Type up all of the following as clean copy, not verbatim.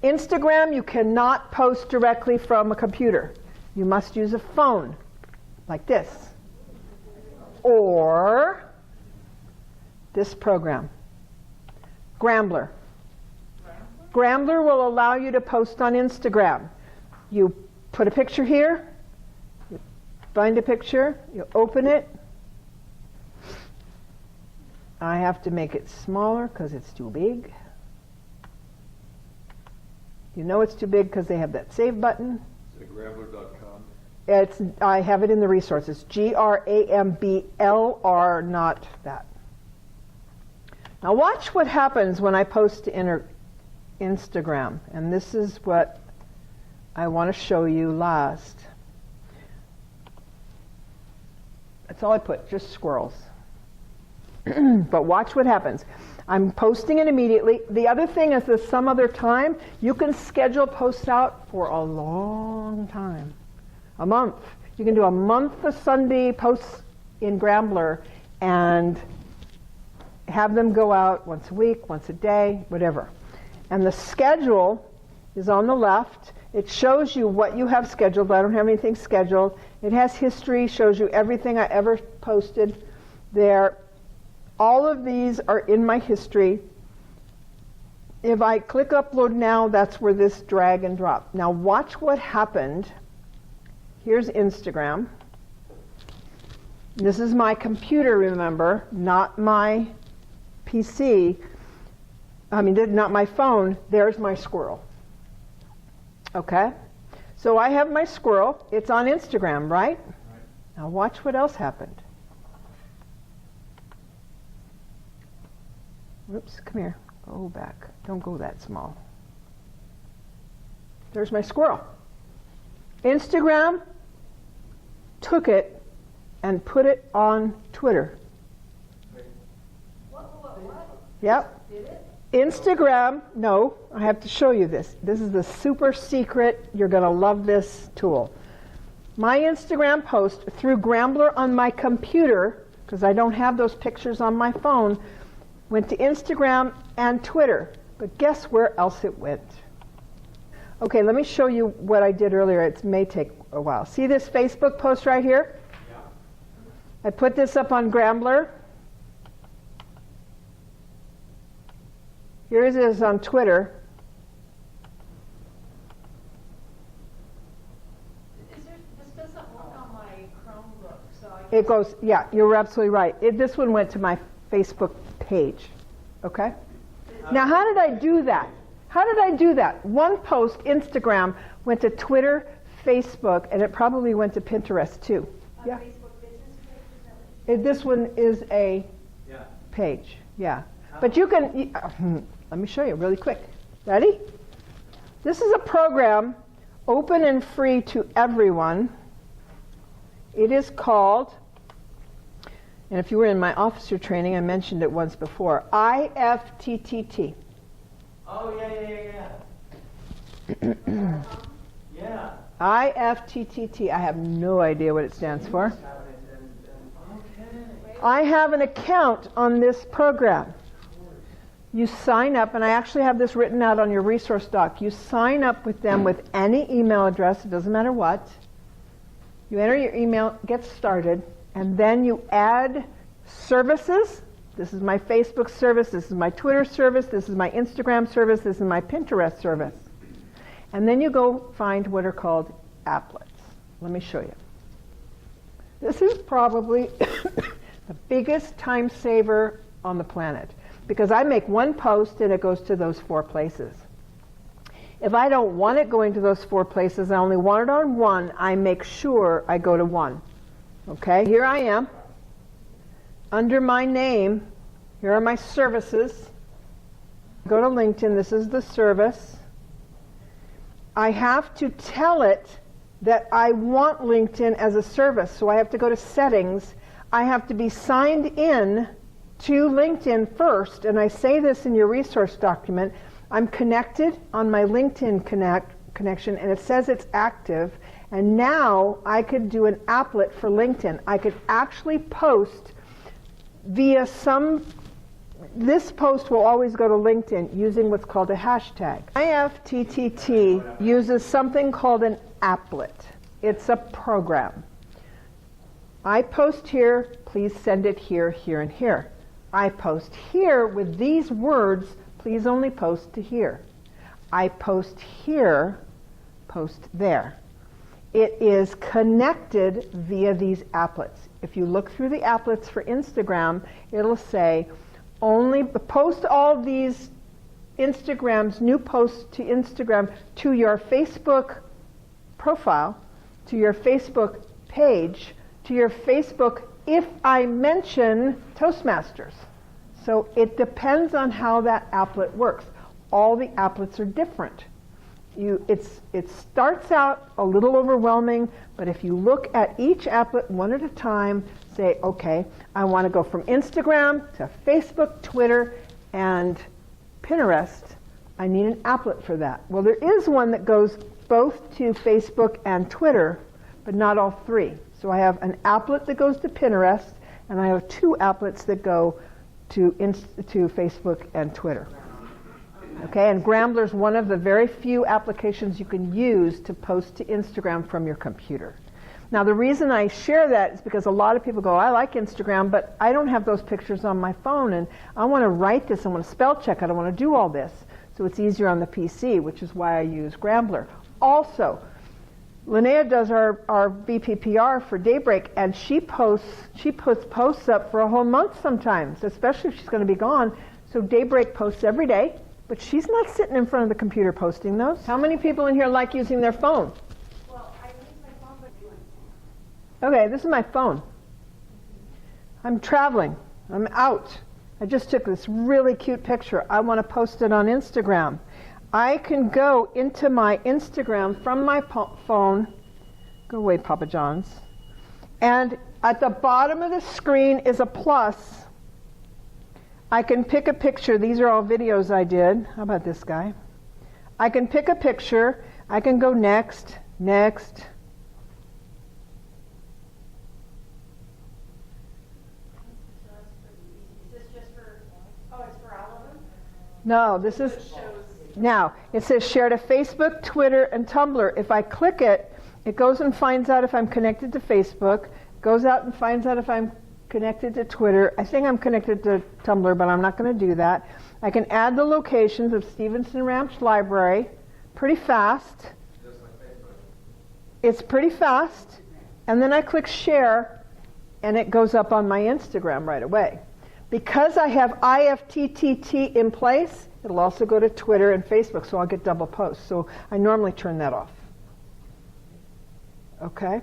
Instagram, you cannot post directly from a computer. You must use a phone, like this. Or this program, Grambler. Grambler will allow you to post on Instagram. You put a picture here, you find a picture, you open it. I have to make it smaller because it's too big. You know it's too big because they have that save button. Is it Grambler.com? I have it in the resources. Grambler, not that. Now watch what happens when I post to Instagram. And this is what I want to show you last. That's all I put, just squirrels. But watch what happens. I'm posting it immediately. The other thing is that some other time, you can schedule posts out for a long time. A month. You can do a month of Sunday posts in Grambler and have them go out once a week, once a day, whatever. And the schedule is on the left. It shows you what you have scheduled. I don't have anything scheduled. It has history, shows you everything I ever posted there. All of these are in my history. If I click upload now, that's where this drag and drop. Now watch what happened. Here's Instagram. This is my computer, remember, not my PC. I mean, not my phone. There's my squirrel. Okay? So I have my squirrel. It's on Instagram, right? Now watch what else happened. Oops, come here. Go back. Don't go that small. There's my squirrel. Instagram took it and put it on Twitter. What? Yep. Did it? Instagram, no, I have to show you this. This is the super secret. You're going to love this tool. My Instagram post through Grambler on my computer, because I don't have those pictures on my phone, went to Instagram and Twitter. But guess where else it went? Okay, let me show you what I did earlier. It may take a while. See this Facebook post right here? Yeah. I put this up on Grambler. Here it is on Twitter. This doesn't work on my Chromebook, so I It goes, yeah, you're absolutely right. This one went to my Facebook page. Okay? Now, how did I do that? How did I do that? One post, Instagram, went to Twitter, Facebook, and it probably went to Pinterest too. Yeah. Facebook business page. This one is a Yeah. page. Yeah. But you can, let me show you really quick. Ready? This is a program open and free to everyone. It is called, and if you were in my officer training, I mentioned it once before, IFTTT. Oh, yeah. Yeah. IFTTT. I have no idea what it stands for. Okay. I have an account on this program. You sign up, and I actually have this written out on your resource doc. You sign up with them with any email address, it doesn't matter what. You enter your email, get started, and then you add services. This is my Facebook service, this is my Twitter service, this is my Instagram service, this is my Pinterest service. And then you go find what are called applets. Let me show you. This is probably the biggest time saver on the planet, because I make one post and it goes to those 4 places. If I don't want it going to those 4 places, I only want it on one, I make sure I go to one. Okay, here I am. Under my name, here are my services. Go to LinkedIn, this is the service. I have to tell it that I want LinkedIn as a service, so I have to go to settings. I have to be signed in to LinkedIn first, and I say this in your resource document. I'm connected on my LinkedIn connection, and it says it's active, and now I could do an applet for LinkedIn. I could actually post via some this post will always go to LinkedIn using what's called a hashtag. IFTTT uses something called an applet. It's a program. I post here, please send it here, here, and here. I post here with these words, please only post to here. I post here, post there. It is connected via these applets. If you look through the applets for Instagram, it'll say only post all these Instagrams, new posts to Instagram, to your Facebook profile, to your Facebook page, to your Facebook if I mention Toastmasters. So it depends on how that applet works. All the applets are different. It starts out a little overwhelming, but if you look at each applet one at a time, say, okay, I want to go from Instagram to Facebook, Twitter, and Pinterest. I need an applet for that. Well, there is one that goes both to Facebook and Twitter, but not all three. So I have an applet that goes to Pinterest, and I have 2 applets that go to Facebook and Twitter. Okay, and Grambler's one of the very few applications you can use to post to Instagram from your computer. Now, the reason I share that is because a lot of people go, I like Instagram, but I don't have those pictures on my phone, and I want to write this, I want to spell check, I don't want to do all this. So it's easier on the PC, which is why I use Grambler. Also, Linnea does our BPPR for Daybreak, and she puts posts up for a whole month sometimes, especially if she's going to be gone. So Daybreak posts every day, but she's not sitting in front of the computer posting those. How many people in here like using their phone? Well, I use my phone, but doing Okay, this is my phone. I'm traveling. I'm out. I just took this really cute picture. I want to post it on Instagram. I can go into my Instagram from my phone. Go away, Papa John's. And at the bottom of the screen is a plus. I can pick a picture. These are all videos I did. How about this guy? I can pick a picture. I can go next, next. Is this just for, oh, it's for all of them? No, this is, Shows. now, it says share to Facebook, Twitter, and Tumblr. If I click it, it goes and finds out if I'm connected to Facebook, goes out and finds out if I'm connected to Twitter. I think I'm connected to Tumblr, but I'm not going to do that. I can add the locations of Stevenson Ranch Library pretty fast. Just like Facebook. It's pretty fast. And then I click share, and it goes up on my Instagram right away. Because I have IFTTT in place, it'll also go to Twitter and Facebook, so I'll get double posts. So I normally turn that off. Okay?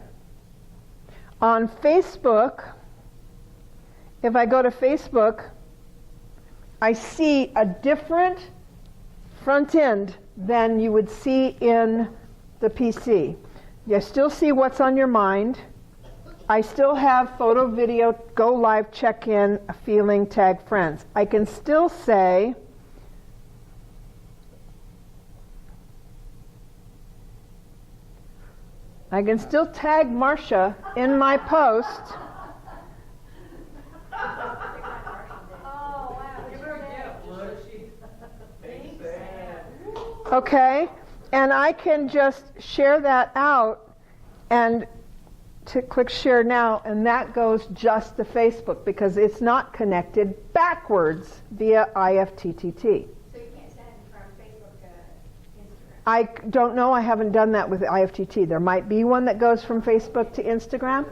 On Facebook, if I go to Facebook, I see a different front end than you would see in the PC. You still see what's on your mind. I still have photo, video, go live, check in, a feeling, tag friends. I can still say, I can still tag Marcia in my post. Oh, wow. Give her a gift. Thanks, Ann. Okay, and I can just share that out and to click share now, and that goes just to Facebook because it's not connected backwards via IFTTT. So you can't send from Facebook to Instagram? I don't know, I haven't done that with IFTT. There might be one that goes from Facebook to Instagram.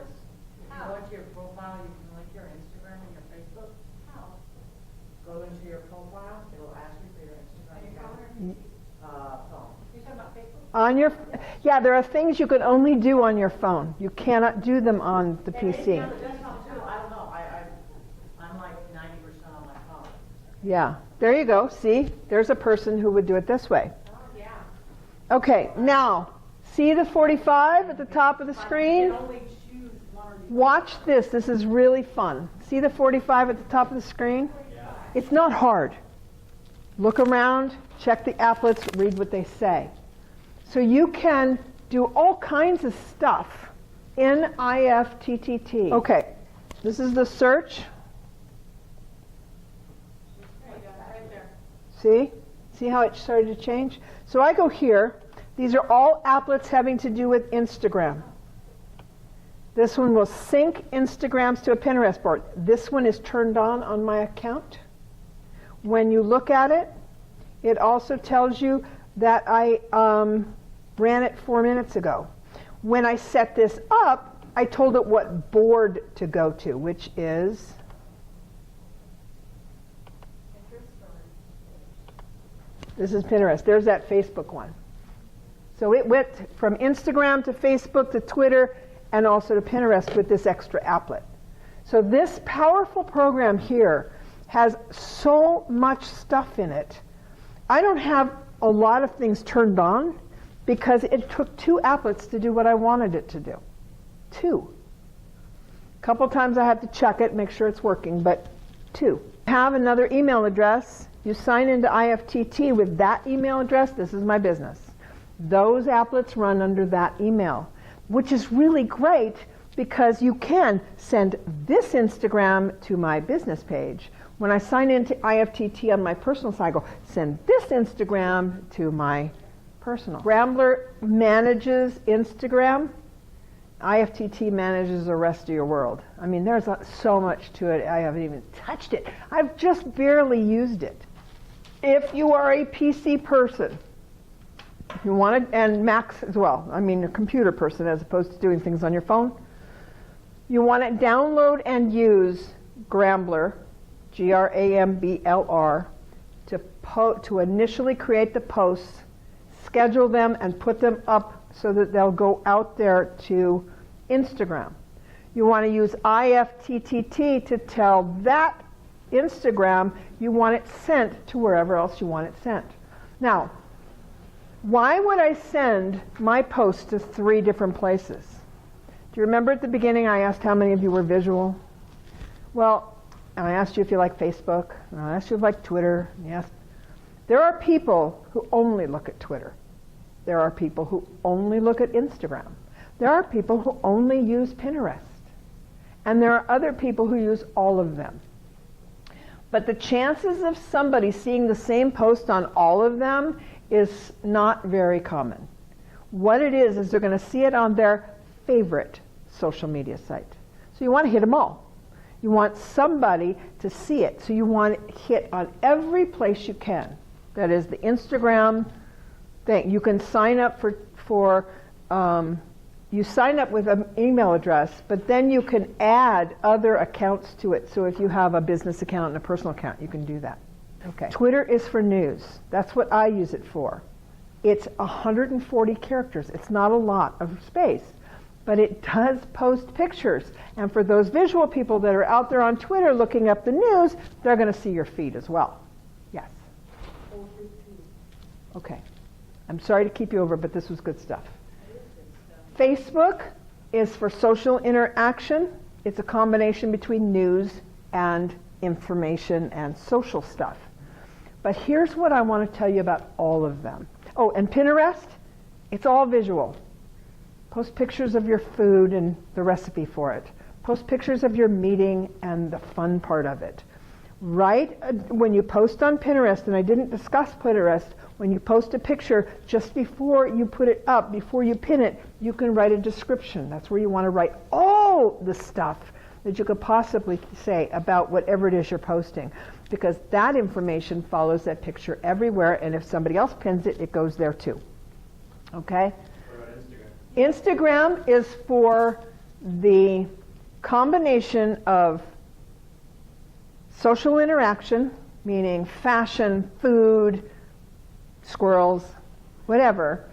How? Go into your profile, you can link your Instagram and your Facebook. How? Go into your profile, it'll ask you for your On your Instagram phone or account. PC? Phone. You're talking about Facebook? On your, yeah, there are things you can only do on your phone. You cannot do them on the And maybe PC. on the desktop too, I don't know, I'm like 90% on my phone. Yeah, there you go. See, there's a person who would do it this way. Oh, yeah. Okay, now, see the 45 at the top of the You screen? can only choose one or the Watch this. This is really fun. See the 45 at the top of the screen? It's not hard. Look around, check the applets, read what they say. So you can do all kinds of stuff in IFTTT. Okay, this is the search. See? See how it started to change? So I go here. These are all applets having to do with Instagram. This one will sync Instagrams to a Pinterest board. This one is turned on my account. When you look at it, it also tells you that I ran it 4 minutes ago. When I set this up, I told it what board to go to, which is this is Pinterest. There's that Facebook one. So it went from Instagram to Facebook to Twitter and also to Pinterest with this extra applet. So this powerful program here has so much stuff in it. I don't have a lot of things turned on because it took 2 applets to do what I wanted it to do. 2. A couple times I have to check it, make sure it's working, but 2. Have another email address. You sign into IFTT with that email address. This is my business. Those applets run under that email, which is really great because you can send this Instagram to my business page. When I sign into IFTT on my personal site, I go, send this Instagram to my personal. Rambler manages Instagram. IFTT manages the rest of your world. I mean, there's so much to it. I haven't even touched it. I've just barely used it. If you are a PC person, if you want to, and Macs as well, I mean a computer person as opposed to doing things on your phone, you want to download and use Grambler, Grambler, to initially create the posts, schedule them, and put them up so that they'll go out there to Instagram. You want to use IFTTT to tell that Instagram you want it sent to wherever else you want it sent. Now, why would I send my post to 3 different places? Do you remember at the beginning I asked how many of you were visual? Well, and I asked you if you like Facebook, and I asked you if you like Twitter. And there are people who only look at Twitter. There are people who only look at Instagram. There are people who only use Pinterest. And there are other people who use all of them. But the chances of somebody seeing the same post on all of them is not very common. What it is they're going to see it on their favorite social media site. So you want to hit them all. You want somebody to see it. So you want it hit on every place you can. That is the Instagram thing. You can sign up you sign up with an email address, but then you can add other accounts to it. So if you have a business account and a personal account, you can do that. Okay. Twitter is for news. That's what I use it for. It's 140 characters. It's not a lot of space, but it does post pictures. And for those visual people that are out there on Twitter looking up the news, they're going to see your feed as well. Yes? Okay. I'm sorry to keep you over, but this was good stuff. Facebook is for social interaction. It's a combination between news and information and social stuff. But here's what I want to tell you about all of them. Oh, and Pinterest, it's all visual. Post pictures of your food and the recipe for it. Post pictures of your meeting and the fun part of it. Right when you post on Pinterest, and I didn't discuss Pinterest, when you post a picture, just before you put it up, before you pin it, you can write a description. That's where you want to write all the stuff that you could possibly say about whatever it is you're posting, because that information follows that picture everywhere, and if somebody else pins it, it goes there too. Okay? What about Instagram? Instagram is for the combination of social interaction, meaning fashion, food, squirrels, whatever,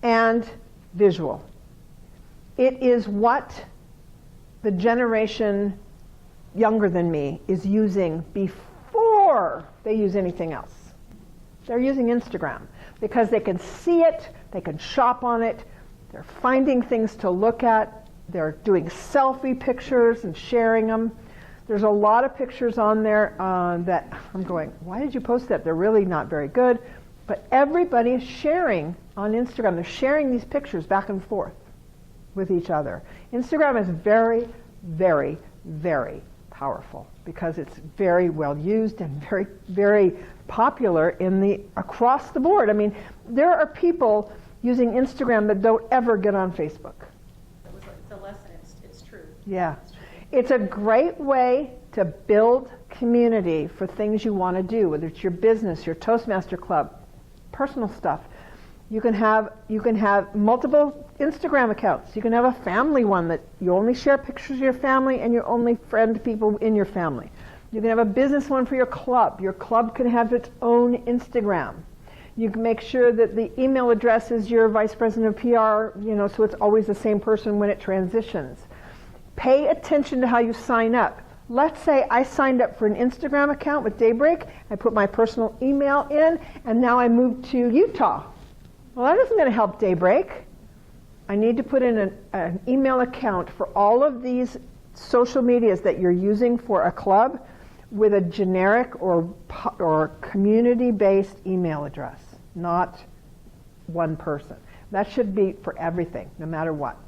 and visual. It is what the generation younger than me is using before they use anything else. They're using Instagram because they can see it, they can shop on it, they're finding things to look at, they're doing selfie pictures and sharing them. There's a lot of pictures on there that I'm going, why did you post that? They're really not very good. But everybody is sharing on Instagram. They're sharing these pictures back and forth with each other. Instagram is very, very, very powerful because it's very well used and very, very popular across the board. I mean, there are people using Instagram that don't ever get on Facebook. It's a lesson, it's true. Yeah. It's a great way to build community for things you want to do, whether it's your business, your Toastmaster club, personal stuff. You can have multiple Instagram accounts. You can have a family one that you only share pictures of your family and you only friend people in your family. You can have a business one for your club. Your club can have its own Instagram. You can make sure that the email address is your vice president of PR, so it's always the same person when it transitions. Pay attention to how you sign up. Let's say I signed up for an Instagram account with Daybreak. I put my personal email in, and now I moved to Utah. Well, that isn't going to help Daybreak. I need to put in an email account for all of these social medias that you're using for a club with a generic or community-based email address, not one person. That should be for everything, no matter what.